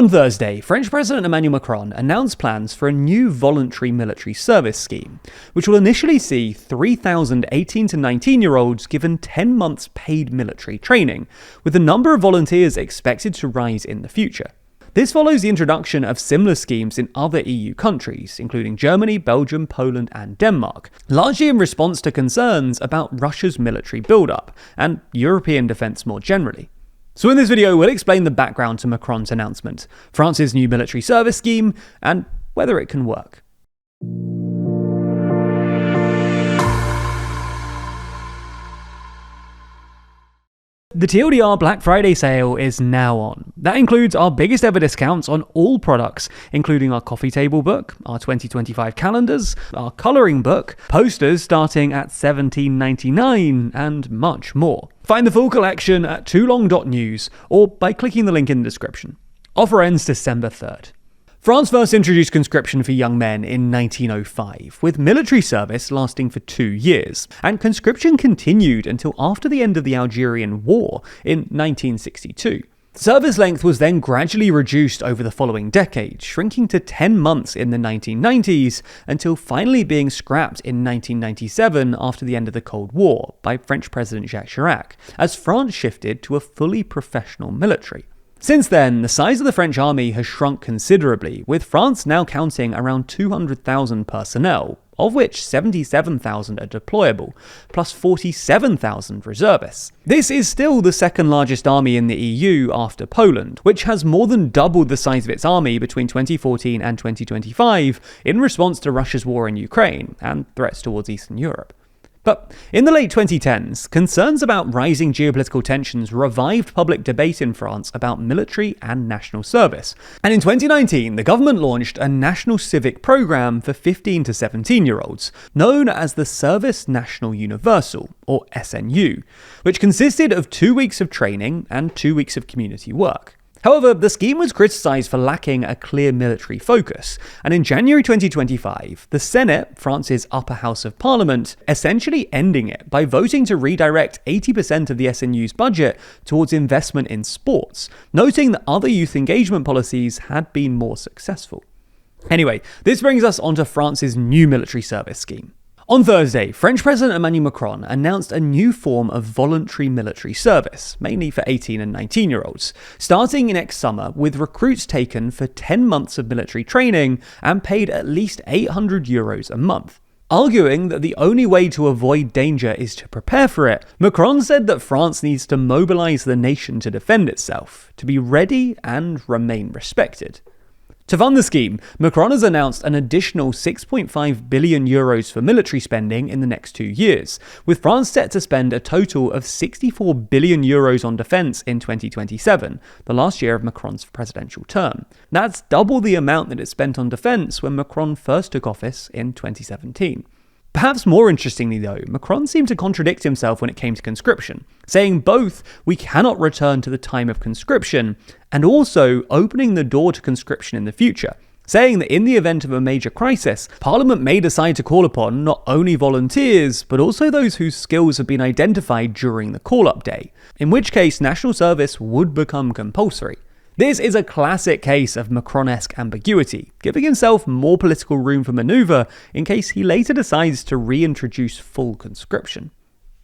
On Thursday, French President Emmanuel Macron announced plans for a new voluntary military service scheme, which will initially see 3,000 18 to 19-year-olds given 10 months paid military training, with the number of volunteers expected to rise in the future. This follows the introduction of similar schemes in other EU countries, including Germany, Belgium, Poland, and Denmark, largely in response to concerns about Russia's military build-up and European defence more generally. So in this video, we'll explain the background to Macron's announcement, France's new military service scheme, and whether it can work. The TLDR Black Friday sale is now on. That includes our biggest ever discounts on all products, including our coffee table book, our 2025 calendars, our colouring book, posters starting at $17.99, and much more. Find the full collection at toolong.news or by clicking the link in the description. Offer ends December 3rd. France first introduced conscription for young men in 1905, with military service lasting for 2 years, and conscription continued until after the end of the Algerian War in 1962. Service length was then gradually reduced over the following decade, shrinking to 10 months in the 1990s, until finally being scrapped in 1997 after the end of the Cold War by French President Jacques Chirac, as France shifted to a fully professional military. Since then, the size of the French army has shrunk considerably, with France now counting around 200,000 personnel, of which 77,000 are deployable, plus 47,000 reservists. This is still the second largest army in the EU after Poland, which has more than doubled the size of its army between 2014 and 2025 in response to Russia's war in Ukraine and threats towards Eastern Europe. But in the late 2010s, concerns about rising geopolitical tensions revived public debate in France about military and national service. And in 2019, the government launched a national civic program for 15 to 17-year-olds, known as the Service National Universal, or SNU, which consisted of 2 weeks of training and 2 weeks of community work. However, the scheme was criticised for lacking a clear military focus, and in January 2025, the Senate, France's upper house of parliament, essentially ending it by voting to redirect 80% of the SNU's budget towards investment in sports, noting that other youth engagement policies had been more successful. Anyway, this brings us onto France's new military service scheme. On Thursday, French President Emmanuel Macron announced a new form of voluntary military service, mainly for 18 and 19-year-olds, starting next summer with recruits taken for 10 months of military training and paid at least €800 a month. Arguing that the only way to avoid danger is to prepare for it, Macron said that France needs to mobilise the nation to defend itself, to be ready and remain respected. To fund the scheme, Macron has announced an additional €6.5 billion for military spending in the next 2 years, with France set to spend a total of €64 billion on defence in 2027, the last year of Macron's presidential term. That's double the amount that it spent on defence when Macron first took office in 2017. Perhaps more interestingly though, Macron seemed to contradict himself when it came to conscription, saying both we cannot return to the time of conscription and also opening the door to conscription in the future, saying that in the event of a major crisis, Parliament may decide to call upon not only volunteers, but also those whose skills have been identified during the call-up day, in which case national service would become compulsory. This is a classic case of Macron-esque ambiguity, giving himself more political room for manoeuvre in case he later decides to reintroduce full conscription.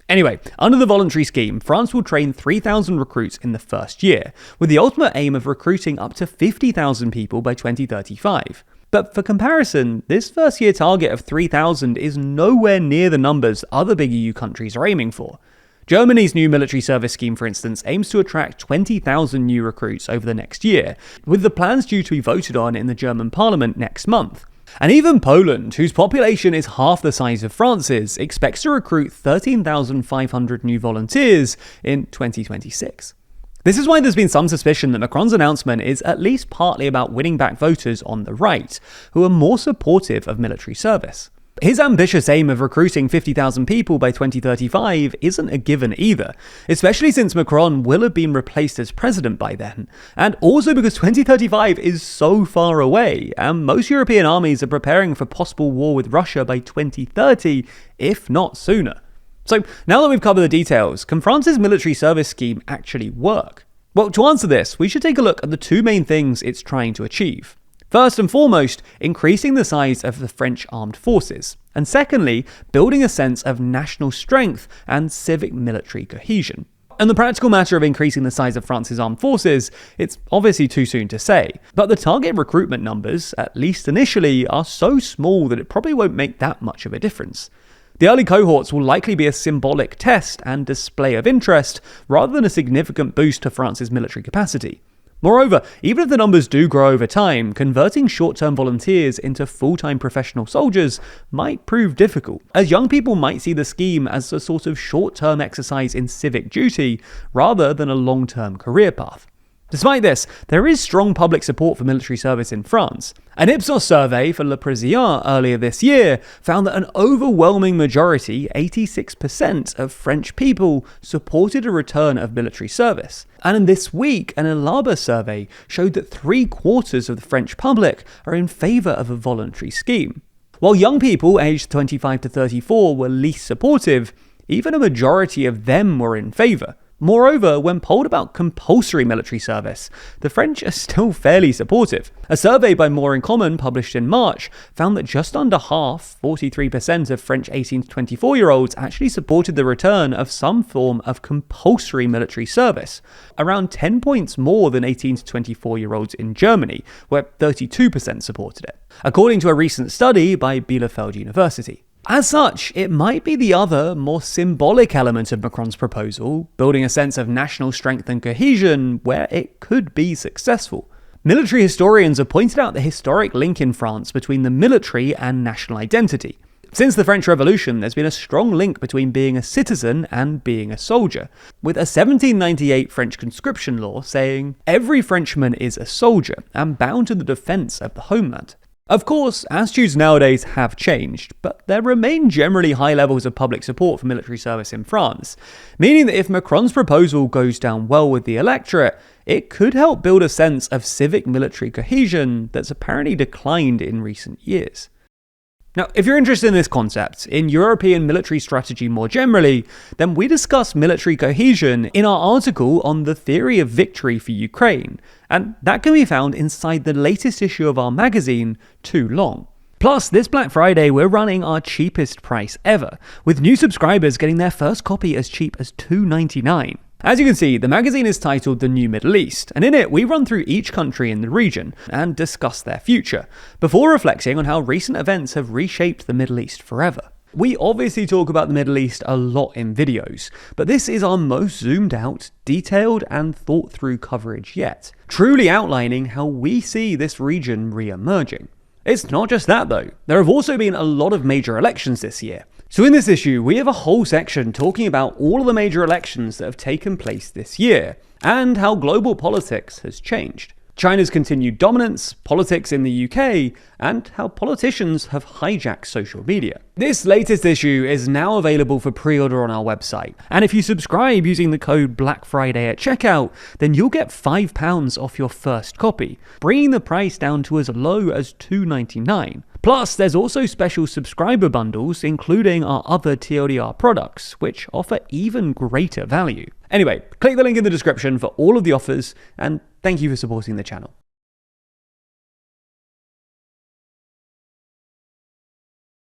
Anyway, under the voluntary scheme, France will train 3,000 recruits in the first year, with the ultimate aim of recruiting up to 50,000 people by 2035. But for comparison, this first-year target of 3,000 is nowhere near the numbers other big EU countries are aiming for. Germany's new military service scheme, for instance, aims to attract 20,000 new recruits over the next year, with the plans due to be voted on in the German parliament next month. And even Poland, whose population is half the size of France's, expects to recruit 13,500 new volunteers in 2026. This is why there's been some suspicion that Macron's announcement is at least partly about winning back voters on the right, who are more supportive of military service. His ambitious aim of recruiting 50,000 people by 2035 isn't a given either, especially since Macron will have been replaced as president by then, and also because 2035 is so far away, and most European armies are preparing for possible war with Russia by 2030, if not sooner. So now that we've covered the details, can France's military service scheme actually work? Well, to answer this, we should take a look at the two main things it's trying to achieve. First and foremost, increasing the size of the French armed forces. And secondly, building a sense of national strength and civic military cohesion. And the practical matter of increasing the size of France's armed forces, it's obviously too soon to say. But the target recruitment numbers, at least initially, are so small that it probably won't make that much of a difference. The early cohorts will likely be a symbolic test and display of interest, rather than a significant boost to France's military capacity. Moreover, even if the numbers do grow over time, converting short-term volunteers into full-time professional soldiers might prove difficult, as young people might see the scheme as a sort of short-term exercise in civic duty rather than a long-term career path. Despite this, there is strong public support for military service in France. An Ipsos survey for Le Parisien earlier this year found that an overwhelming majority, 86% of French people, supported a return of military service. And in this week, an Elaba survey showed that 3/4 of the French public are in favour of a voluntary scheme. While young people aged 25 to 34 were least supportive, even a majority of them were in favour. Moreover, when polled about compulsory military service, the French are still fairly supportive. A survey by More in Common published in March found that just under half, 43% of French 18 to 24-year-olds actually supported the return of some form of compulsory military service, around 10 points more than 18 to 24-year-olds in Germany, where 32% supported it, according to a recent study by Bielefeld University. As such, it might be the other, more symbolic element of Macron's proposal, building a sense of national strength and cohesion, where it could be successful. Military historians have pointed out the historic link in France between the military and national identity. Since the French Revolution, there's been a strong link between being a citizen and being a soldier, with a 1798 French conscription law saying, "Every Frenchman is a soldier and bound to the defence of the homeland." Of course, attitudes nowadays have changed, but there remain generally high levels of public support for military service in France, meaning that if Macron's proposal goes down well with the electorate, it could help build a sense of civic military cohesion that's apparently declined in recent years. Now, if you're interested in this concept, in European military strategy more generally, then we discuss military cohesion in our article on the theory of victory for Ukraine, and that can be found inside the latest issue of our magazine, Too Long. Plus, this Black Friday, we're running our cheapest price ever, with new subscribers getting their first copy as cheap as $2.99. As you can see, the magazine is titled The New Middle East, and in it we run through each country in the region and discuss their future, before reflecting on how recent events have reshaped the Middle East forever. We obviously talk about the Middle East a lot in videos, but this is our most zoomed out, detailed and thought through coverage yet, truly outlining how we see this region re-emerging. It's not just that though, there have also been a lot of major elections this year. So in this issue, we have a whole section talking about all of the major elections that have taken place this year, and how global politics has changed. China's continued dominance, politics in the UK, and how politicians have hijacked social media. This latest issue is now available for pre-order on our website, and if you subscribe using the code Black Friday at checkout, then you'll get £5 off your first copy, bringing the price down to as low as $2.99. Plus, there's also special subscriber bundles, including our other TLDR products, which offer even greater value. Anyway, click the link in the description for all of the offers, and thank you for supporting the channel.